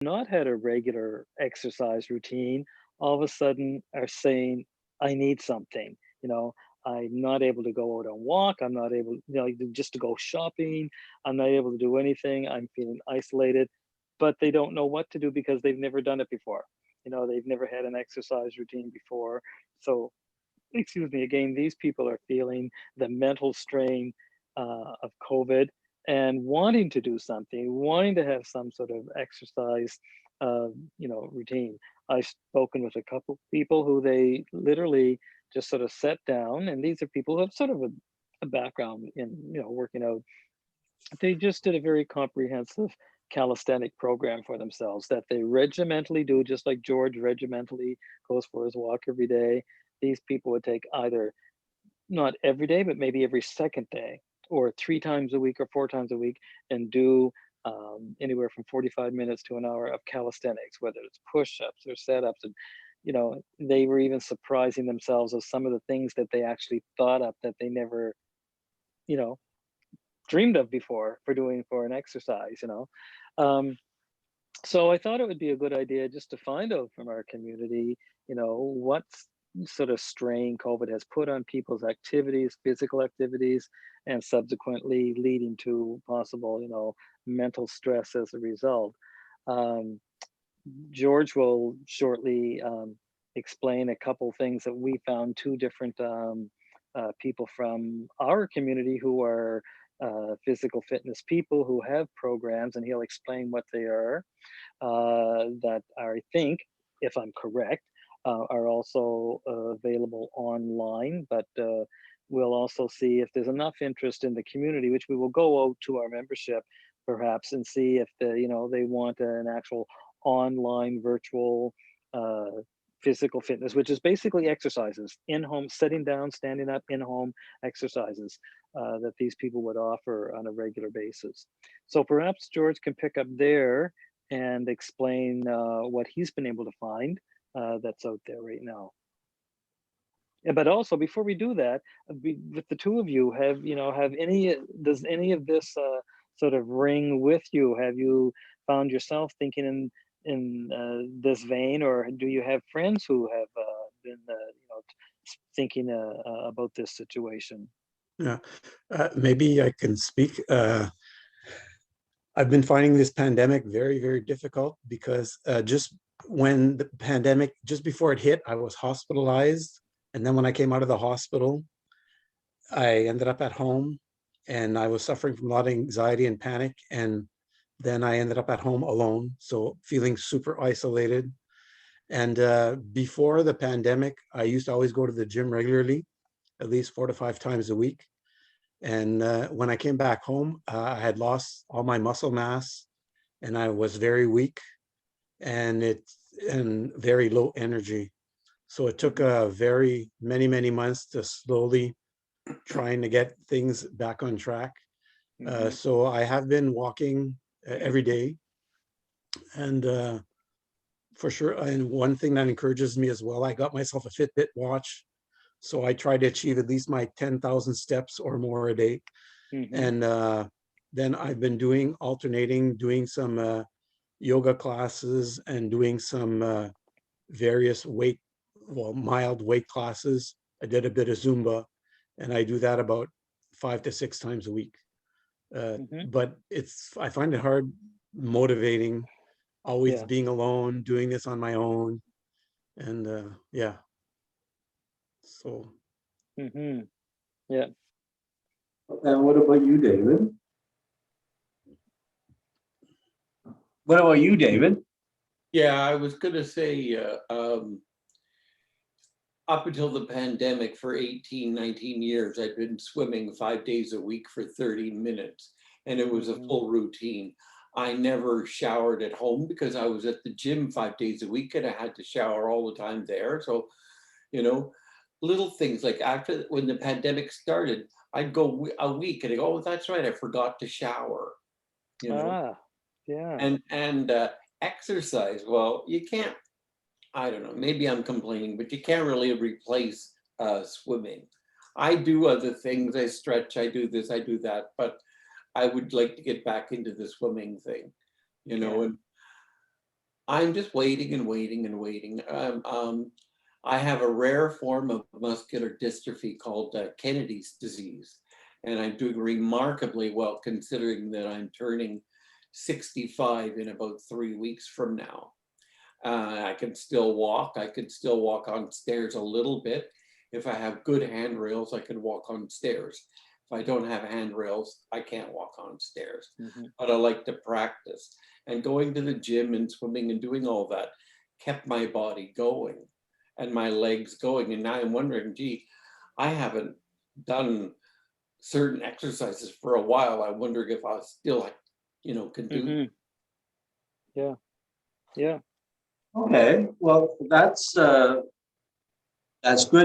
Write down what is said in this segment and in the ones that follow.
not had a regular exercise routine all of a sudden are saying, I need something. You know, I'm not able to go out and walk. I'm not able, just to go shopping. I'm not able to do anything. I'm feeling isolated, but they don't know what to do because they've never done it before. They've never had an exercise routine before. So, excuse me, again, these people are feeling the mental strain of COVID and wanting to do something, wanting to have some sort of exercise, routine. I've spoken with a couple people who they literally just sort of sat down, and these are people who have sort of a background in, working out. They just did a very comprehensive calisthenic program for themselves that they regimentally do, just like George regimentally goes for his walk every day. These people would take either not every day, but maybe every second day, or 3 times a week or 4 times a week, and do anywhere from 45 minutes to an hour of calisthenics, whether it's push-ups or set-ups. And they were even surprising themselves of some of the things that they actually thought up that they never you know dreamed of before for an exercise. um, so I thought it would be a good idea just to find out from our community, what sort of strain COVID has put on people's activities, physical activities, and subsequently leading to possible, mental stress as a result. Um, George will shortly explain a couple things that we found, two different people from our community who are physical fitness people who have programs, and he'll explain what they are that are, I think, if I'm correct, are also available online. But we'll also see if there's enough interest in the community, which we will go out to our membership perhaps and see if they want an actual online virtual uh, physical fitness, which is basically exercises in home, sitting down, standing up, in home exercises that these people would offer on a regular basis. So perhaps George can pick up there and explain what he's been able to find that's out there right now. Yeah, but also before we do that, with the two of you, have any does any of this sort of ring with you? Have you found yourself thinking in this vein, or do you have friends who have been thinking about this situation? Yeah, maybe I can speak. I've been finding this pandemic very, very difficult because just when the pandemic, just before it hit, I was hospitalized. And then when I came out of the hospital, I ended up at home and I was suffering from a lot of anxiety and panic. And then I ended up at home alone. So feeling super isolated. And before the pandemic, I used to always go to the gym regularly, at least 4 to 5 times a week. And when I came back home, I had lost all my muscle mass and I was very weak and very low energy. So it took Mhm. very many months to slowly trying to get things back on track. Mhm. So I have been walking every day, and for sure. And one thing that encourages me as well, I got myself a Fitbit watch. So I try to achieve at least my 10,000 steps or more a day. Mhm. And then I've been doing some yoga classes and doing some various mild weight classes. I did a bit of Zumba, and I do that about 5 to 6 times a week. Mhm. But I find it hard motivating, always Yeah. being alone, doing this on my own. And yeah, so Mhm. Yeah. And what about you, David? What about you, David? Yeah, I was going to say, up until the pandemic for 18, 19 years, I'd been swimming 5 days a week for 30 minutes, and it was a Mhm. full routine. I never showered at home because I was at the gym 5 days a week and I had to shower all the time there. So, you know, little things like after when the pandemic started, I'd go a week and I go, oh, that's right, I forgot to shower, you know, Ah. Yeah. and exercise. Well, you can't, I don't know, maybe I'm complaining, but you can't really replace swimming. I do other things, I stretch, I do this, I do that, but I would like to get back into the swimming thing, Yeah. and I'm just waiting and waiting and waiting. I have a rare form of muscular dystrophy called Kennedy's disease, and I'm doing remarkably well considering that I'm turning 65 in about 3 weeks from now. I can still walk. I can still walk on stairs a little bit. If I have good handrails, I can walk on stairs. If I don't have handrails, I can't walk on stairs. Mhm. But I like to practice. And going to the gym and swimming and doing all that kept my body going and my legs going. And now I'm wondering, gee, I haven't done certain exercises for a while. I wonder if I still, can do. Mhm. Yeah. Yeah. Okay, well, that's good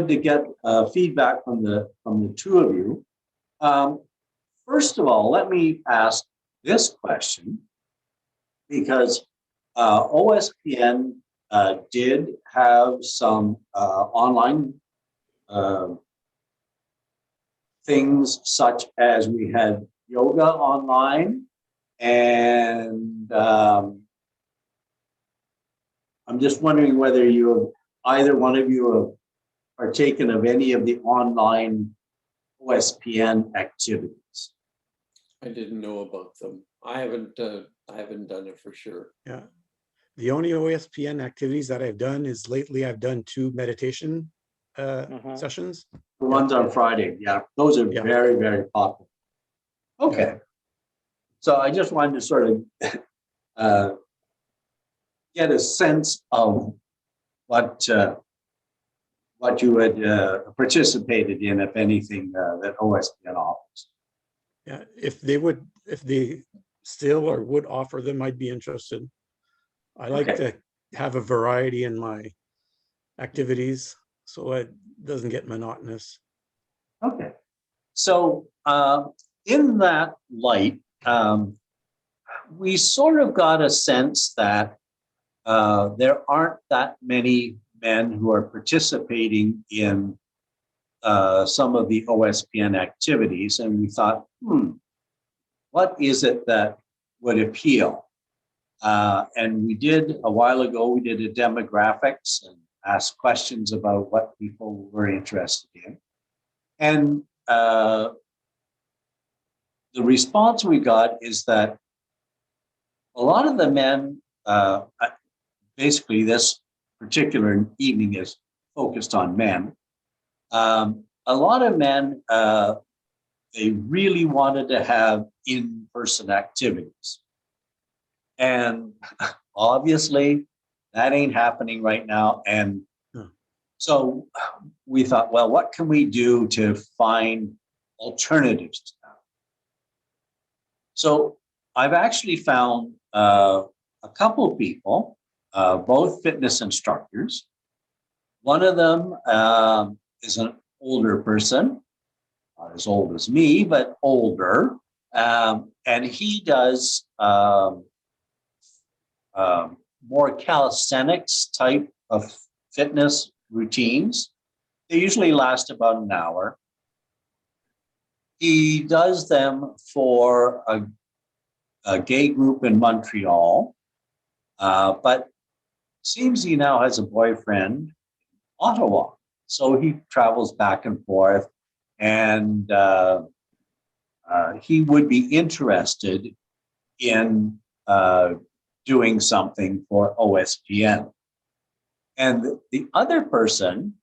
to get feedback from the two of you. First of all, let me ask this question, because OSPN did have some online things, such as we had yoga online, and I'm just wondering whether either one of you have partaken of any of the online OSPN activities. I didn't know about them. I haven't done it for sure. Yeah. The only OSPN activities that I've done is lately I've done 2 meditation sessions. The ones on Friday, yeah, those are Yeah. very, very popular. Okay. So I just wanted to sort of get a sense of what you had participated in, if anything, that OSPN offers. Yeah, if they still or would offer them, I'd be interested. I like to have a variety in my activities so it doesn't get monotonous. Okay. So in that light, we sort of got a sense that there aren't that many men who are participating in some of the OSPN activities. And we thought, what is it that would appeal? And we did, a while ago, we did a demographics and asked questions about what people were interested in. And the response we got is that a lot of the men, basically this particular evening is focused on men. A lot of men, they really wanted to have in-person activities. And obviously that ain't happening right now. And so we thought, well, what can we do to find alternatives to that? So I've actually found a couple of people, both fitness instructors. One of them is an older person, not as old as me, but older. And he does more calisthenics type of fitness routines. They usually last about an hour. He does them for a gay group in Montreal, but seems he now has a boyfriend in Ottawa. So he travels back and forth, and he would be interested in doing something for OSPN. And the other person,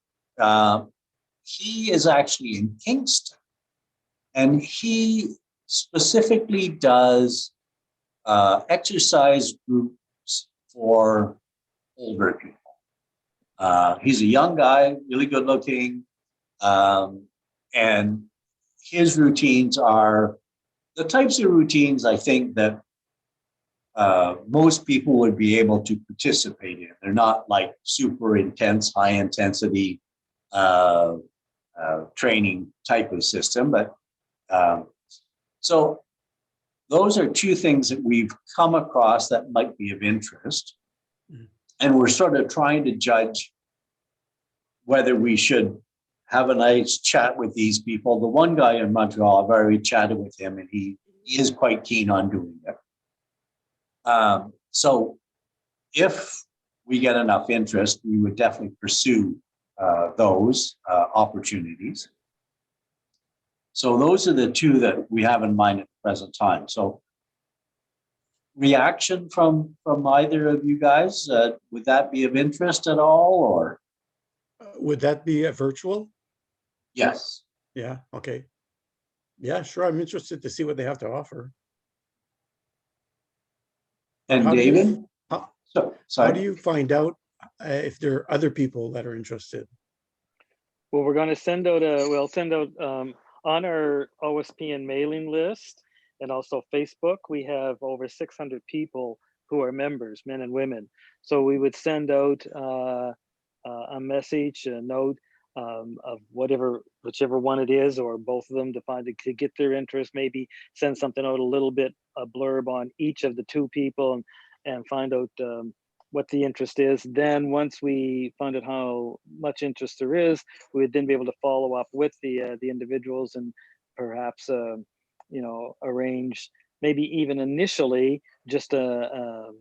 he is actually in Kingston, and he specifically does exercise groups for older people. He's a young guy, really good looking, and his routines are the types of routines I think that most people would be able to participate in. They're not like super intense, high intensity training type of system, but so those are two things that we've come across that might be of interest. And we're sort of trying to judge whether we should have a nice chat with these people. The one guy in Montreal, I've already chatted with him, and he is quite keen on doing it. So if we get enough interest, we would definitely pursue those opportunities. So those are the two that we have in mind at the present time. So reaction from either of you guys, would that be of interest at all, or? Would that be a virtual? Yes. Yeah, okay. Yeah, sure. I'm interested to see what they have to offer. And How do you- David? how- So, How do you find out if there are other people that are interested? Well, we're going to send out we'll send out on our OSPN mailing list and also Facebook. We have over 600 people who are members, men and women. So we would send out a message, a note of whichever one it is, or both of them, to get their interest. Maybe send something out, a blurb on each of the two people, and find out what the interest is. Then once we find out how much interest there is, we would then be able to follow up with the individuals, and perhaps arrange, maybe even initially, just a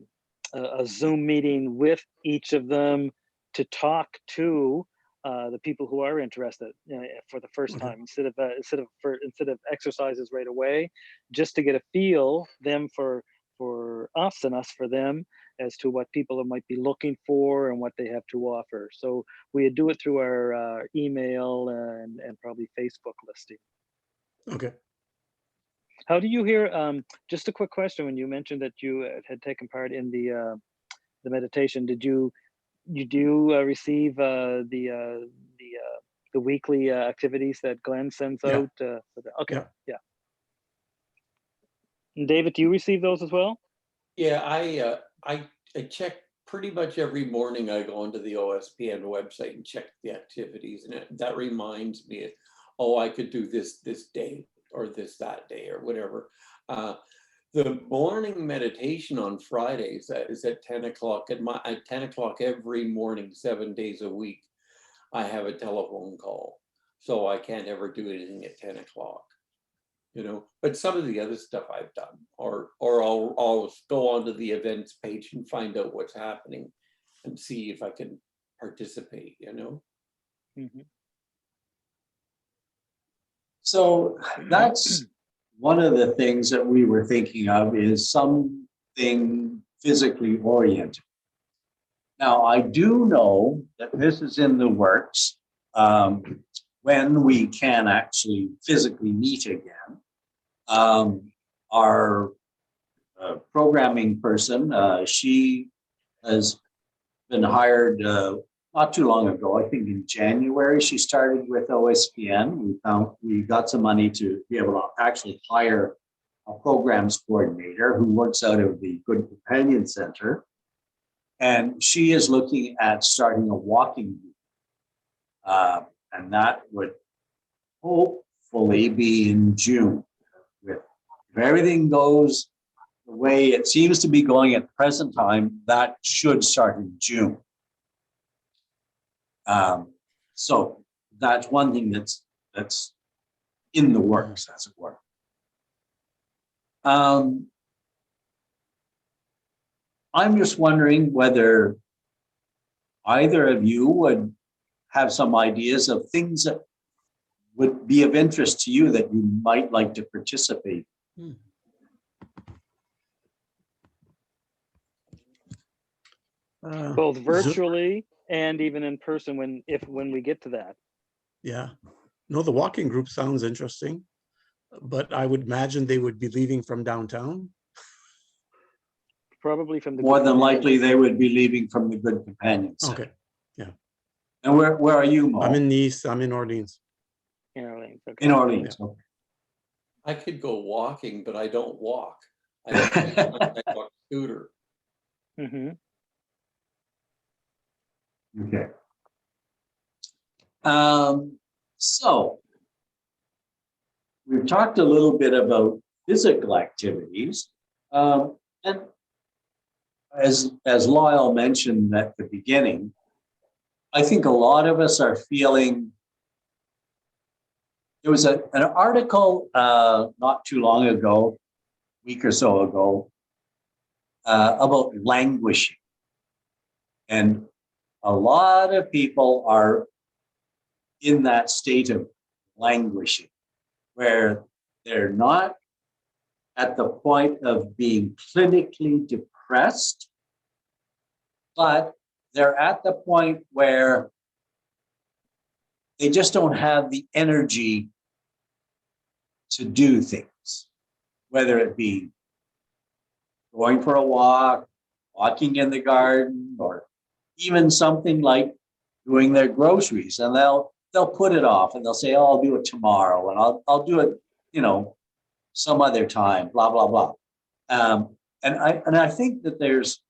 Zoom meeting with each of them to talk to the people who are interested, for the first time, instead of exercises right away, just to get a feel, them for us and us for them, as to what people might be looking for and what they have to offer. So we do it through our email and probably Facebook listing. Okay. How do you hear? Just a quick question. When you mentioned that you had taken part in the meditation, did you receive the weekly activities that Glenn sends Yeah. out? Okay, Yeah. And David, do you receive those as well? Yeah, I check pretty much every morning. I go onto the OSPN website and check the activities, and that reminds me, oh, I could do this day, or that day, or whatever. The morning meditation on Fridays is at 10 o'clock. At 10 o'clock every morning, 7 days a week, I have a telephone call. So I can't ever do anything at 10 o'clock. But some of the other stuff I've done, or I'll go onto the events page and find out what's happening and see if I can participate, Mm-hmm. So that's one of the things that we were thinking of, is something physically oriented. Now, I do know that this is in the works, when we can actually physically meet again. Our programming person, she has been hired not too long ago. I think in January she started with OSPN. We got some money to be able to actually hire a programs coordinator who works out of the Good Companion Center, and she is looking at starting a walking group, and that would hopefully be in June. If everything goes the way it seems to be going at the present time, that should start in June. So that's one thing that's in the works, as it were. I'm just wondering whether either of you would have some ideas of things that would be of interest to you that you might like to participate. Both virtually and even in person when we get to that. Yeah. No, the walking group sounds interesting, but I would imagine they would be leaving from downtown. Probably from the More than likely, they would be leaving from the Good Companion Center. Okay. Yeah. And where are you, Mo? I'm in Nice. I'm in Orleans. In Orleans. Okay. In Orleans. Yeah. Okay. I could go walking, but I don't walk. I walk scooter. Mm-hmm. Okay. So we've talked a little bit about physical activities, and as Lyle mentioned at the beginning, I think a lot of us are feeling. There was an article not too long ago, a week or so ago, about languishing. And a lot of people are in that state of languishing, where they're not at the point of being clinically depressed, but they're at the point where they just don't have the energy to do things, whether it be going for a walk, walking in the garden, or even something like doing their groceries. And they'll put it off and they'll say, oh, I'll do it tomorrow, and I'll do it, some other time, blah, blah, blah. And I think that there's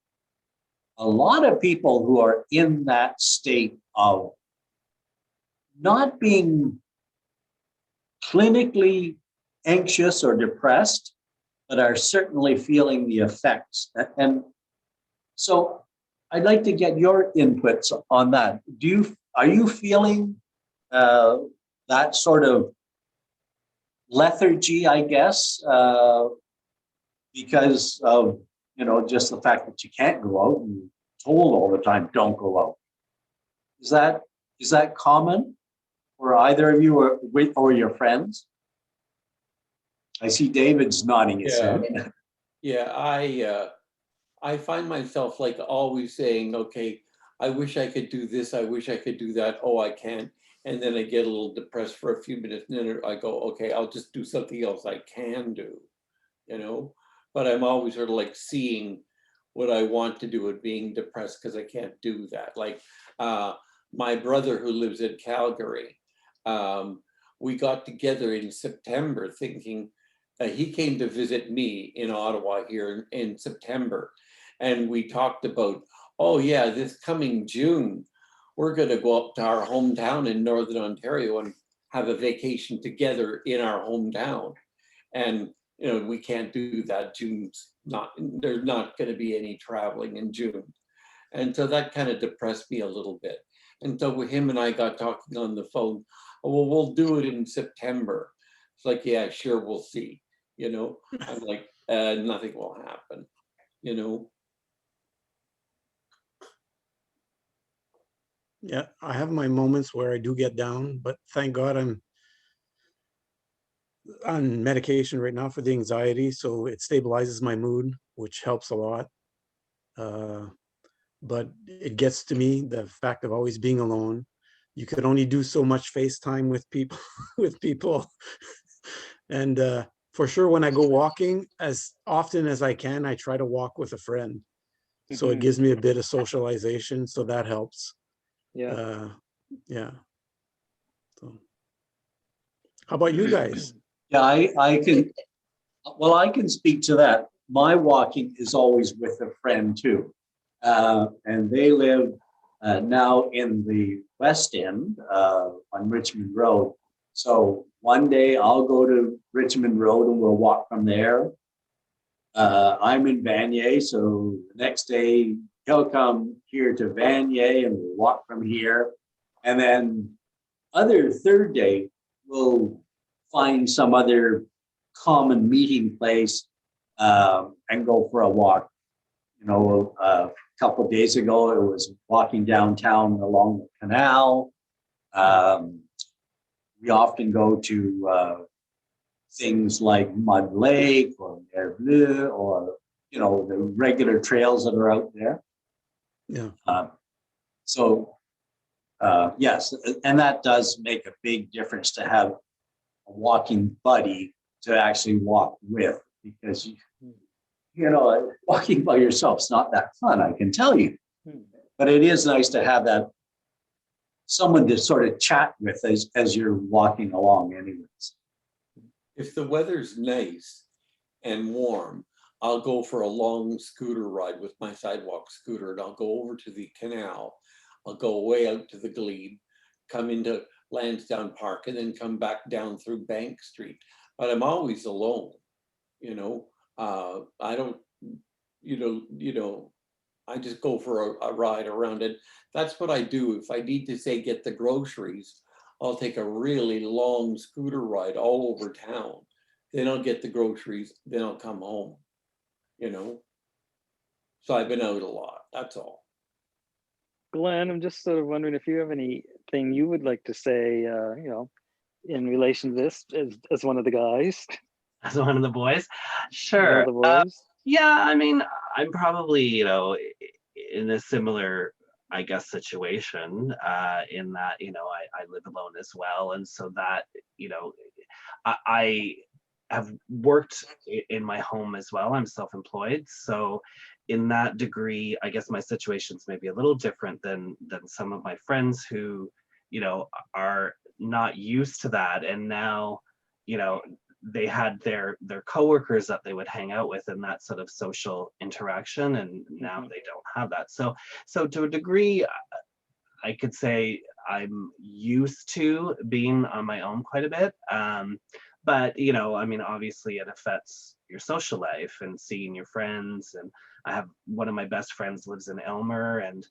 a lot of people who are in that state of not being clinically anxious or depressed, but are certainly feeling the effects. And so I'd like to get your inputs on that. Are you feeling that sort of lethargy, I guess, because of just the fact that you can't go out and you're told all the time, don't go out? Is that common for either of you or your friends? I see David's nodding his head. Yeah, I find myself like always saying, okay, I wish I could do this, I wish I could do that, oh, I can't. And then I get a little depressed for a few minutes, and then I go, okay, I'll just do something else I can do, But I'm always sort of like seeing what I want to do and being depressed because I can't do that. Like my brother who lives in Calgary, we got together in September thinking, he came to visit me in Ottawa here in September. And we talked about, oh yeah, this coming June, we're going to go up to our hometown in Northern Ontario and have a vacation together in our hometown. And, we can't do that. There's not going to be any traveling in June. And so that kind of depressed me a little bit. And so with him and I got talking on the phone, oh, well, we'll do it in September. It's like, yeah, sure, we'll see. I'm like, nothing will happen, Yeah, I have my moments where I do get down, but thank God I'm on medication right now for the anxiety, so it stabilizes my mood, which helps a lot. But it gets to me, the fact of always being alone. You could only do so much FaceTime with people, And for sure, when I go walking, as often as I can, I try to walk with a friend. So it gives me a bit of socialization, so that helps. Yeah. Yeah. So, how about you guys? Yeah, I can speak to that. My walking is always with a friend too. And they live now in the West End on Richmond Road. So one day I'll go to Richmond Road and we'll walk from there. I'm in Vanier, so the next day he'll come here to Vanier and we'll walk from here. And then third day, we'll find some other common meeting place and go for a walk. A couple of days ago, it was walking downtown along the canal. We often go to things like Mud Lake or Mer Bleu or, the regular trails that are out there. Yeah. Yes, and that does make a big difference to have a walking buddy to actually walk with, because walking by yourself is not that fun, I can tell you. But it is nice to have that someone to sort of chat with as you're walking along anyways. If the weather's nice and warm, I'll go for a long scooter ride with my sidewalk scooter, and I'll go over to the canal. I'll go way out to the glebe, come into Lansdowne Park, and then come back down through Bank Street. But I'm always alone, I don't, I just go for a ride around it. That's what I do. If I need to say get the groceries, I'll take a really long scooter ride all over town. Then I'll get the groceries, then I'll come home, So I've been out a lot, that's all. Glenn, I'm just sort of wondering if you have anything you would like to say, in relation to this as one of the guys, As one of the boys. one of Sure. the boys. Yeah, I mean, I'm probably, in a similar, I guess, situation, in that, I live alone as well. And so that, I have worked in my home as well. I'm self-employed. So in that degree, I guess my situation's maybe a little different than some of my friends who, are not used to that. And now, they had their coworkers that they would hang out with and that sort of social interaction, and now they don't have that. So to a degree, I could say I'm used to being on my own quite a bit. But I mean, obviously it affects your social life and seeing your friends. And I have one of my best friends lives in Elmer, and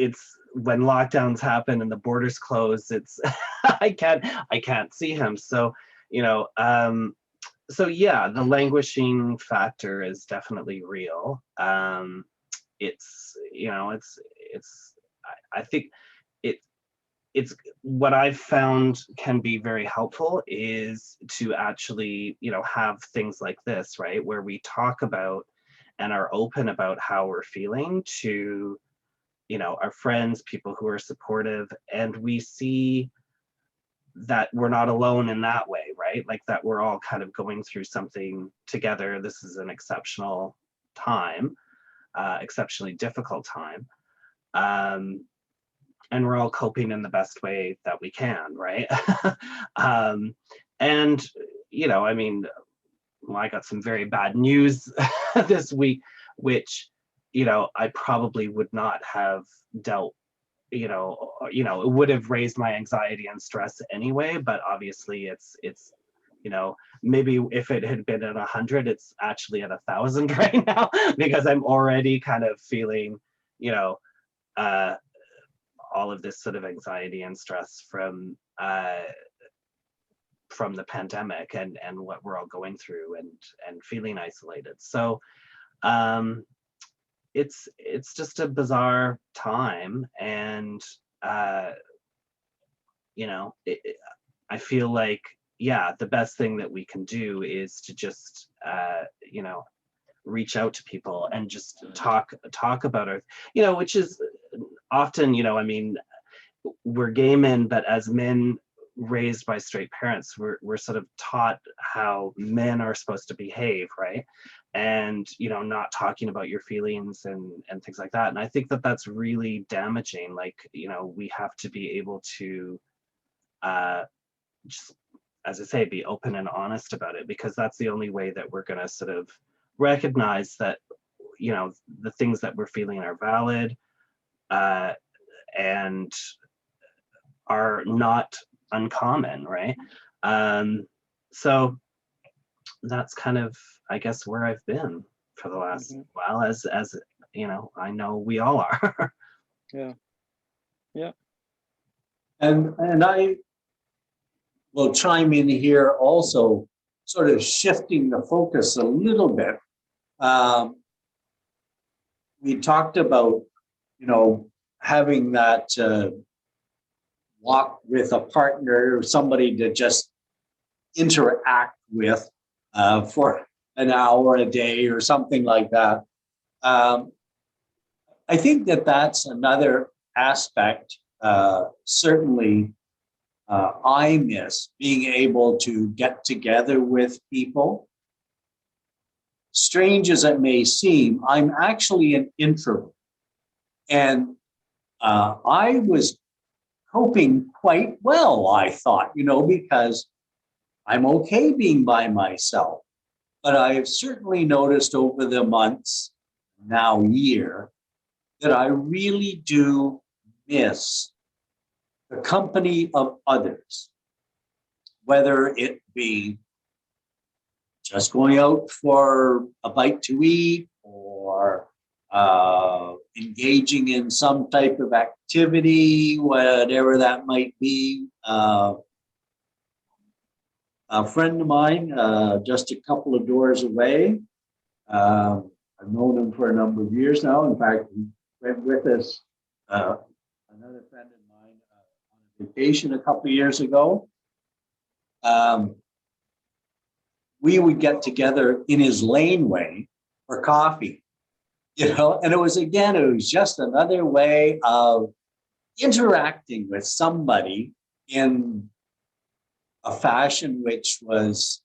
it's when lockdowns happen and the borders close, it's I can't see him. So, so yeah, the languishing factor is definitely real. I think it it's what I've found can be very helpful is to actually, have things like this, right, where we talk about and are open about how we're feeling to, our friends, people who are supportive, and we see that we're not alone in that way, right? Like that we're all kind of going through something together. This is an exceptional time, exceptionally difficult time. And we're all coping in the best way that we can, right? And, I mean, well, I got some very bad news this week, which, I probably would not have dealt, it would have raised my anxiety and stress anyway, but obviously it's, maybe if it had been at 100, it's actually at 1,000 right now, because I'm already kind of feeling, all of this sort of anxiety and stress from the pandemic and what we're all going through and feeling isolated. So it's just a bizarre time, and I feel like, yeah, the best thing that we can do is to just reach out to people and just talk about our, which is often, I mean, we're gay men, but as men raised by straight parents, we're sort of taught how men are supposed to behave, right? And not talking about your feelings and things like that. And I think that that's really damaging. Like, we have to be able to just, as I say, be open and honest about it, because that's the only way that we're going to sort of recognize that the things that we're feeling are valid, and are not uncommon, right? So that's kind of, I guess, where I've been for the last while, as I know we all are. Yeah. And I will chime in here also, sort of shifting the focus a little bit. We talked about, having that walk with a partner or somebody to just interact with for an hour a day or something like that. I think that that's another aspect. Certainly, I miss being able to get together with people. Strange as it may seem, I'm actually an introvert. And I was coping quite well, I thought, because I'm okay being by myself. But I've certainly noticed over the months, now year, that I really do miss the company of others, whether it be just going out for a bite to eat or engaging in some type of activity, whatever that might be. A friend of mine, just a couple of doors away, I've known him for a number of years now. In fact, he went with us, another friend of mine, on a vacation a couple of years ago. We would get together in his laneway for coffee, and it was just another way of interacting with somebody in a fashion which was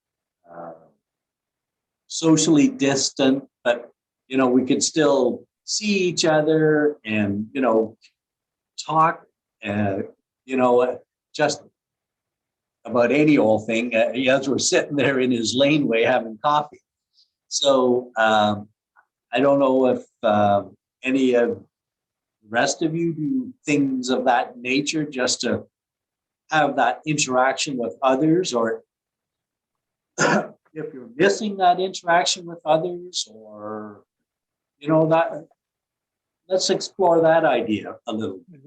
socially distant, but we could still see each other and talk, just about any old thing as we're sitting there in his laneway having coffee. So I don't know if any of the rest of you do things of that nature just to have that interaction with others, or if you're missing that interaction with others, or that. Let's explore that idea a little bit.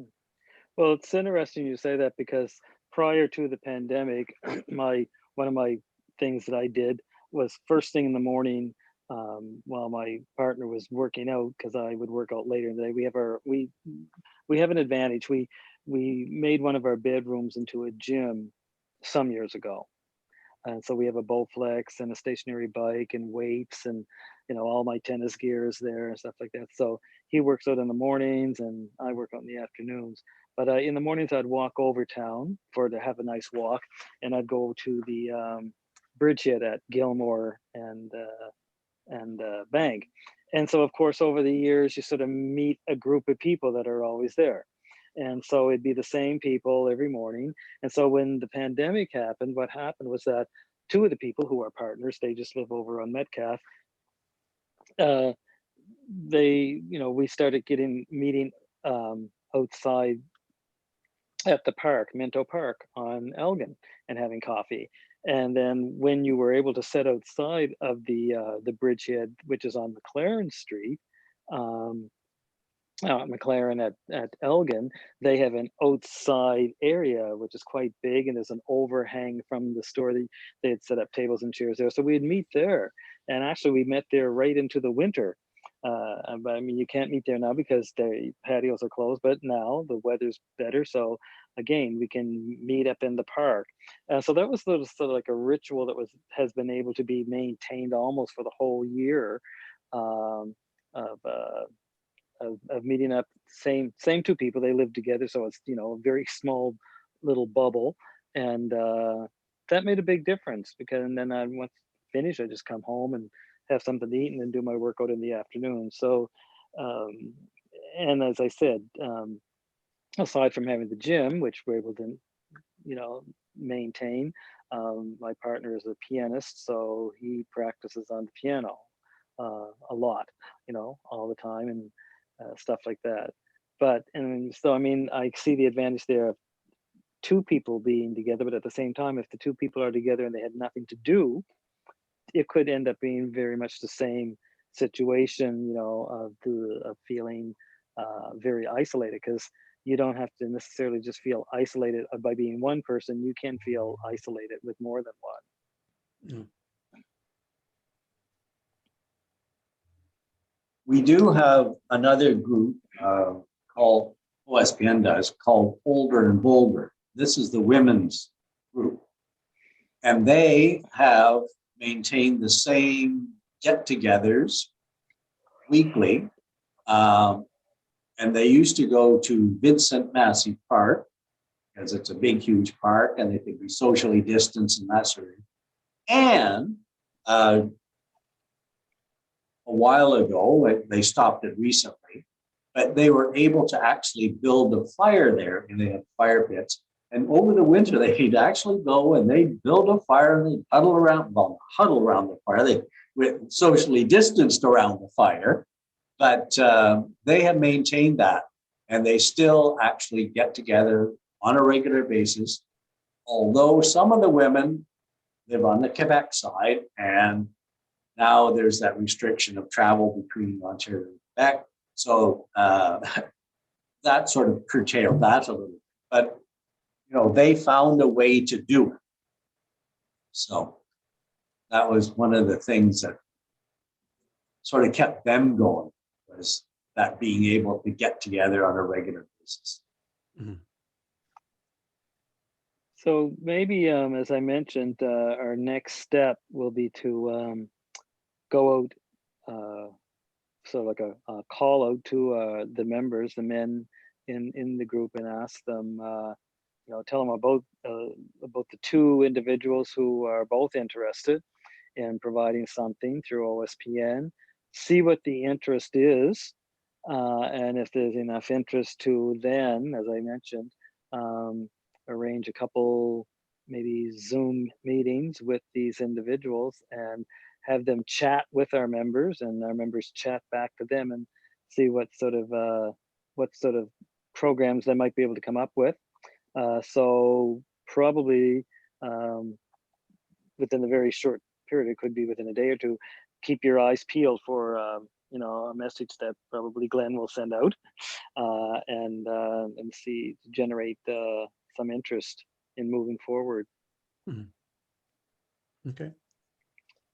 Well, it's interesting you say that, because prior to the pandemic, one of my things that I did was first thing in the morning, while my partner was working out, because I would work out later in the day. We have an advantage. We made one of our bedrooms into a gym some years ago. And so we have a Bowflex and a stationary bike and weights and, all my tennis gear is there and stuff like that. So he works out in the mornings and I work out in the afternoons. But in the mornings, I'd walk over town to have a nice walk, and I'd go to the bridgehead at Gilmore and Bank. And so, of course, over the years, you sort of meet a group of people that are always there. And so it'd be the same people every morning. And so when the pandemic happened, what happened was that two of the people who are partners, they just live over on Metcalf. We started meeting outside at the park, Minto Park on Elgin, and having coffee. And then when you were able to sit outside of the bridgehead, which is on McLaren Street, McLaren at Elgin, they have an outside area which is quite big, and there's an overhang from the store. They had set up tables and chairs there, so we'd meet there. And actually, we met there right into the winter. But I mean, you can't meet there now because the patios are closed. But now the weather's better, so again, we can meet up in the park. So that was sort of like a ritual that has been able to be maintained almost for the whole year, of meeting up. Same two people, they live together, so it's a very small little bubble, and that made a big difference, because and then once finished, I just come home and have something to eat and then do my workout in the afternoon. So and as I said, aside from having the gym, which we're able to maintain, my partner is a pianist, so he practices on the piano a lot, all the time, and stuff like that. And so, I mean, I see the advantage there of two people being together, but at the same time, if the two people are together and they had nothing to do, it could end up being very much the same situation, of feeling very isolated, because you don't have to necessarily just feel isolated by being one person. You can feel isolated with more than one. Mm. We do have another group called OSPN called Older and Bolder. This is the women's group, and they have maintained the same get-togethers weekly, and they used to go to Vincent Massey Park, because it's a big, huge park, and they could be socially distanced and that sort of thing. And a while ago, they stopped it recently, but they were able to actually build a fire there, and they had fire pits. And over the winter, they'd actually go and they'd build a fire, and they'd huddle around the fire. They were socially distanced around the fire, but they have maintained that, and they still actually get together on a regular basis. Although some of the women live on the Quebec side, and now there's that restriction of travel between Ontario and Quebec. So that sort of curtailed that a little. But they found a way to do it. So that was one of the things that sort of kept them going was that being able to get together on a regular basis. So maybe, as I mentioned, our next step will be to go out, so like a call out to the members, the men in the group, and ask them, tell them about the two individuals who are both interested in providing something through OSPN, see what the interest is, and if there's enough interest to then, as I mentioned, arrange a couple maybe Zoom meetings with these individuals and have them chat with our members, and our members chat back to them and see what sort of programs they might be able to come up with. So probably within a very short period, it could be within a day or two, keep your eyes peeled for a message that probably Glenn will send out, and see to generate some interest in moving forward. Okay.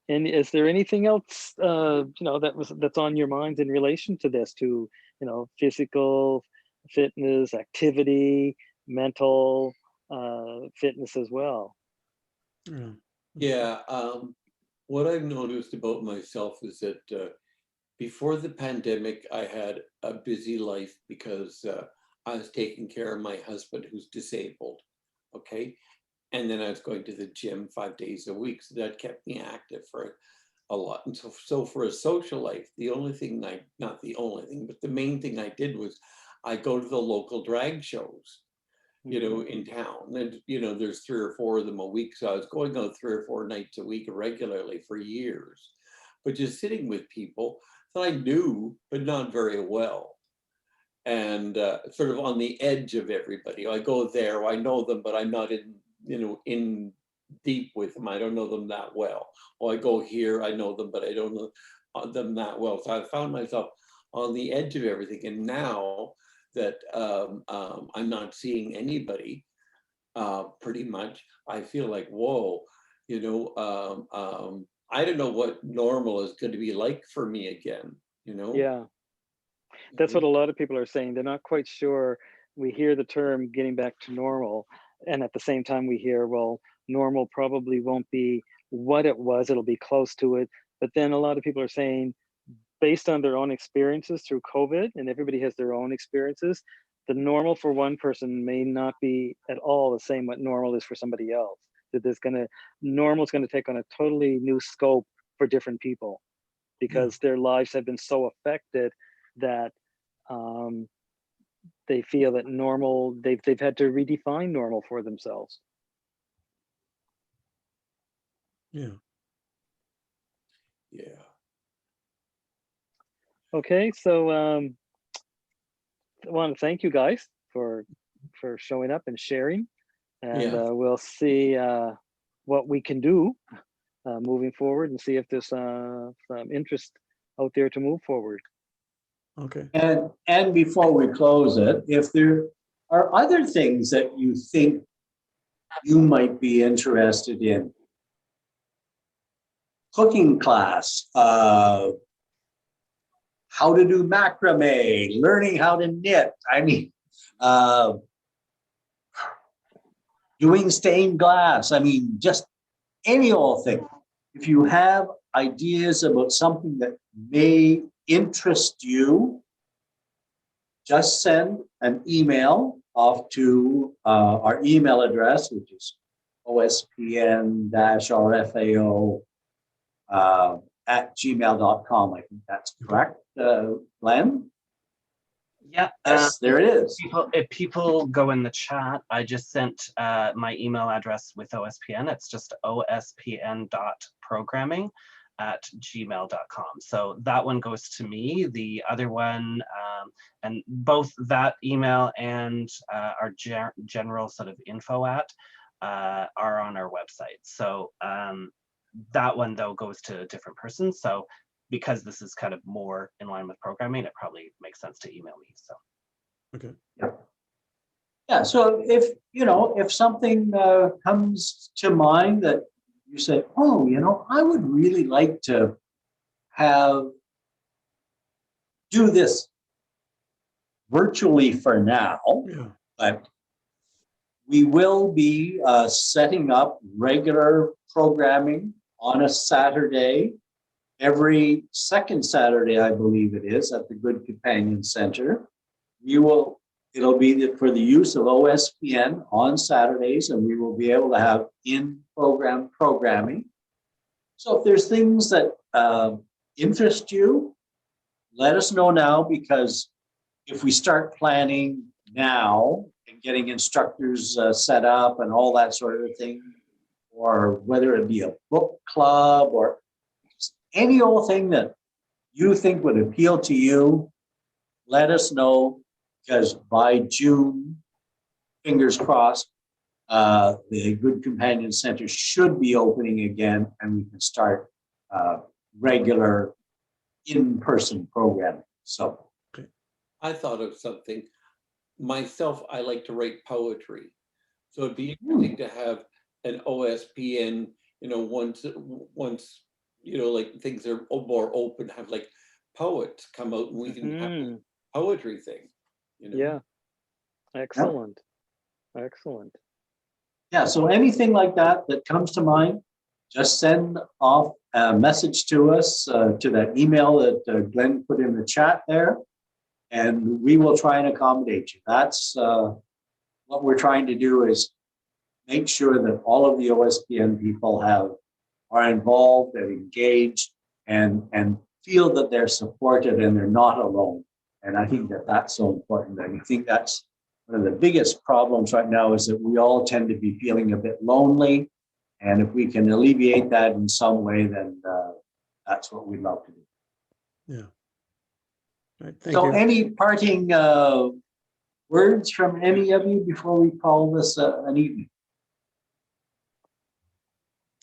And is there anything else that's on your minds in relation to this, to physical fitness, activity, mental fitness as well? Yeah, what I've noticed about myself is that before the pandemic, I had a busy life because I was taking care of my husband who's disabled, okay? And then I was going to the gym 5 days a week, so that kept me active for a lot. And so for a social life, the only thing not the only thing, but the main thing I did was I go to the local drag shows, in town. And, there's 3 or 4 of them a week. So I was going out 3 or 4 nights a week regularly for years, but just sitting with people that I knew, but not very well. And sort of on the edge of everybody. I go there, I know them, but I'm not in deep with them. I don't know them that well. Or I go here, I know them, but I don't know them that well. So I found myself on the edge of everything. And now that I'm not seeing anybody, pretty much, I feel like, whoa, I don't know what normal is going to be like for me again, Yeah, that's what a lot of people are saying. They're not quite sure. We hear the term getting back to normal, and at the same time we hear, well, normal probably won't be what it was, it'll be close to it. But then a lot of people are saying, based on their own experiences through COVID, and everybody has their own experiences, the normal for one person may not be at all the same what normal is for somebody else. That normal is going to take on a totally new scope for different people, because their lives have been so affected that they feel that normal, they've had to redefine normal for themselves. Yeah. Okay, so I want to thank you guys for showing up and sharing, and we'll see what we can do moving forward, and see if there's some interest out there to move forward. Okay. And before we close it, if there are other things that you think you might be interested in, cooking class, how to do macrame, learning how to knit, doing stained glass, just any old thing. If you have ideas about something that may interest you, just send an email off to our email address, which is ospn-rfao @gmail.com. I think that's correct, Glenn? Yeah. Yes, there it is. If people go in the chat, I just sent my email address with OSPN. It's just ospn.programming@gmail.com. So that one goes to me. The other one, and both that email and our general sort of info are on our website. So that one though goes to a different person. So because this is kind of more in line with programming, it probably makes sense to email me. So. Okay. Yeah. So if something comes to mind that you say, oh, I would really like to have do this virtually for now, Yeah. but we will be setting up regular programming on a Saturday, every second Saturday, I believe it is, at the Good Companion Center. It'll be for the use of OSPN on Saturdays, and we will be able to have in-program programming. So if there's things that interest you, let us know now, because if we start planning now and getting instructors set up and all that sort of thing, or whether it be a book club or any old thing that you think would appeal to you, let us know, because by June, fingers crossed, the Good Companion Center should be opening again, and we can start regular in-person programming. So I thought of something. Myself, I like to write poetry. So it'd be interesting to have an OSPN, once, like things are more open, have like poets come out and we can have a poetry thing, Yeah. Excellent. Excellent. yeah, so anything like that that comes to mind, just send off a message to us, to that email that Glenn put in the chat there, and we will try and accommodate you. That's what we're trying to do, is make sure that all of the OSPN people are involved and engaged and feel that they're supported and they're not alone. And I think that that's so important. And I think that's one of the biggest problems right now, is that we all tend to be feeling a bit lonely. And if we can alleviate that in some way, then that's what we'd love to do. Yeah. All right, thank So you. any parting words from any of you before we call this an evening?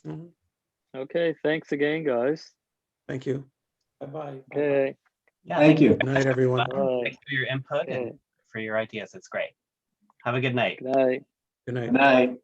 Mhm. Okay. Thanks again, guys. Thank you. Bye-bye. Okay. Yeah, Thank you. Good night, everyone. Bye. Thanks for your input Okay. and for your ideas. It's great. Have a good night. Good night. Good night. Good night.